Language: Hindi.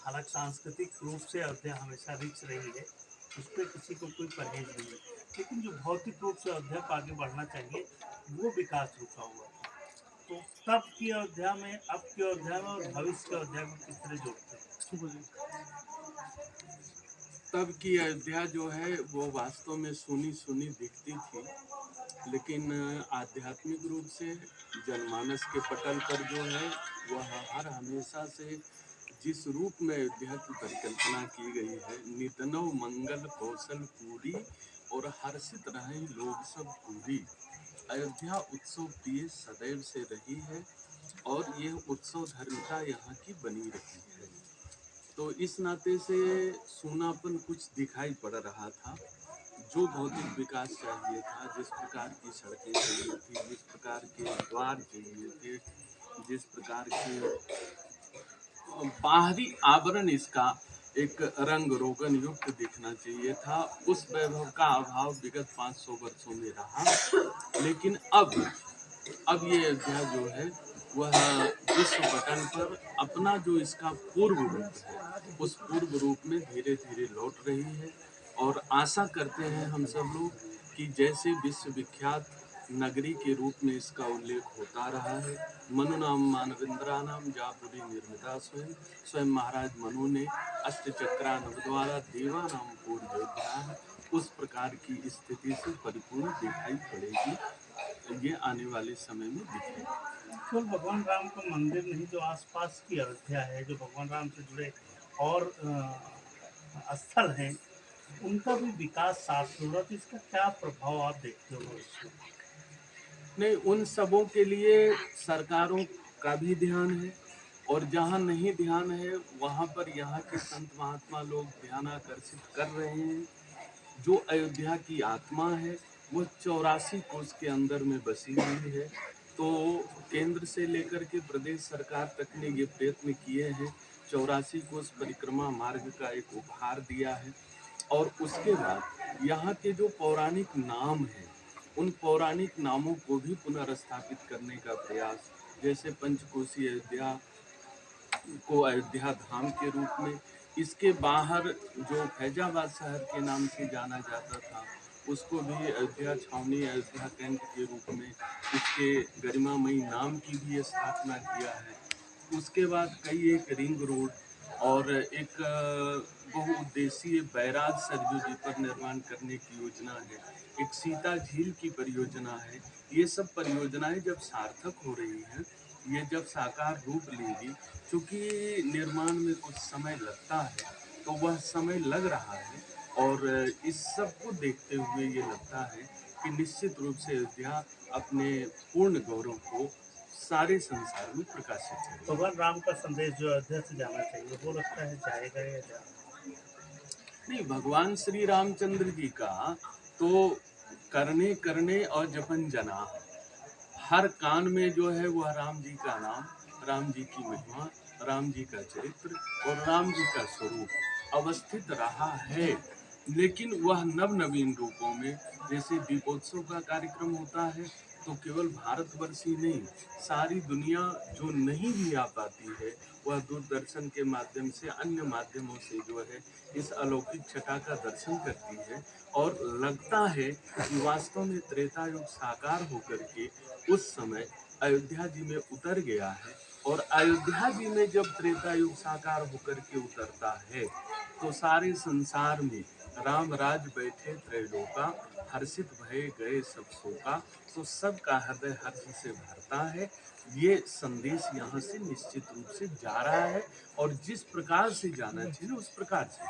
हालांकि सांस्कृतिक रूप से अयोध्या हमेशा रिच रही है, उस पर किसी को कोई परहेज नहीं है, लेकिन जो भौतिक रूप से अयोध्या को आगे बढ़ना चाहिए वो विकास रुका हुआ था। तो तब की अयोध्या में, अब की अयोध्या में और भविष्य की अयोध्या को किस तरह जोड़ते हैं? तब की अयोध्या जो है वो वास्तव में सुनी सुनी दिखती थी, लेकिन आध्यात्मिक रूप से जनमानस के पटल पर जो है वह हर हमेशा से जिस रूप में अयोध्या की परिकल्पना की गई है, नितनव मंगल कौशल पूरी और हर्षित रहे लोग सब पूरी। अयोध्या उत्सव प्रिय सदैव से रही है और यह उत्सव धर्मिता यहाँ की बनी रही है। तो इस नाते से सूनापन कुछ दिखाई पड़ रहा था। जो भौतिक विकास चाहिए था, जिस प्रकार की सड़कें चाहिए थी, जिस प्रकार के द्वार चाहिए थे, जिस प्रकार के बाहरी आवरण इसका एक रंग रोगन युक्त दिखना चाहिए था, उस वैभव का अभाव विगत 500 वर्षों में रहा। लेकिन अब ये अयोध्या जो है वह विश्व पटल पर अपना जो इसका पूर्व रूप है उस पूर्व रूप में धीरे धीरे लौट रही है। और आशा करते हैं हम सब लोग कि जैसे विश्वविख्यात नगरी के रूप में इसका उल्लेख होता रहा है, मनु नाम मानवेंद्रा नाम जापुरी निर्मिता स्वयं, स्वयं महाराज मनु ने अष्टचक्रा नव द्वारा देवा नाम पूर्वोध्या, उस प्रकार की स्थिति से परिपूर्ण दिखाई पड़ेगी। ये आने वाले समय में दिखेगा। केवल भगवान राम का मंदिर नहीं, जो आसपास की अयोध्या है, जो भगवान राम से जुड़े और स्थल हैं, उनका भी विकास साथ में हो रहा, तो इसका क्या प्रभाव आप देखते हो भविष्य में? नहीं, उन सबों के लिए सरकारों का भी ध्यान है, और जहाँ नहीं ध्यान है वहाँ पर यहाँ के संत महात्मा लोग ध्यान आकर्षित कर रहे हैं। जो अयोध्या की आत्मा है वो 84 कोस के अंदर में बसी हुई है। तो केंद्र से लेकर के प्रदेश सरकार तक ने ये प्रयत्न किए हैं, 84 कोस परिक्रमा मार्ग का एक उपहार दिया है। और उसके बाद यहाँ के जो पौराणिक नाम हैं उन पौराणिक नामों को भी पुनर्स्थापित करने का प्रयास, जैसे पंचकोशी अयोध्या को अयोध्या धाम के रूप में, इसके बाहर जो फैजाबाद शहर के नाम से जाना जाता था उसको भी अयोध्या छावनी, अयोध्या कैंट के रूप में इसके गरिमामयी नाम की भी स्थापना किया है। उसके बाद कई एक रिंग रोड और एक बहुउद्देशीय बैराज सरयू जी पर निर्माण करने की योजना है, एक सीता झील की परियोजना है। ये सब परियोजनाएं जब सार्थक हो रही हैं, ये जब साकार रूप लेंगी, चूंकि निर्माण में कुछ समय लगता है तो वह समय लग रहा है। और इस सब को देखते हुए ये लगता है कि निश्चित रूप से अयोध्या अपने पूर्ण गौरव को सारे संसार में प्रकाशित करेगी। भगवान राम का संदेश जो अयोध्या से जाना चाहिए, वो लगता है जाएगा या जाएगा? नहीं, भगवान श्री रामचंद्र जी का तो करने करने और जपन जना, हर कान में जो है वह राम जी का नाम, राम जी की महिमा, राम जी का चरित्र और राम जी का स्वरूप अवस्थित रहा है। लेकिन वह नव नवीन रूपों में, जैसे दीपोत्सव का कार्यक्रम होता है तो केवल भारतवर्ष ही नहीं, सारी दुनिया जो नहीं भी आ पाती है वह दूरदर्शन के माध्यम से, अन्य माध्यमों से जो है इस अलौकिक छटा का दर्शन करती है। और लगता है कि वास्तव में त्रेता युग साकार होकर के उस समय अयोध्या जी में उतर गया है। और अयोध्या जी में जब त्रेता युग साकार होकर के उतरता है तो सारे संसार में राम राज बैठे त्रैलोका, हर्षित भये गए सब शोका। तो सबका हृदय हर्ष से भरता है। ये संदेश यहाँ से निश्चित रूप से जा रहा है, और जिस प्रकार से जाना चाहिए उस प्रकार से।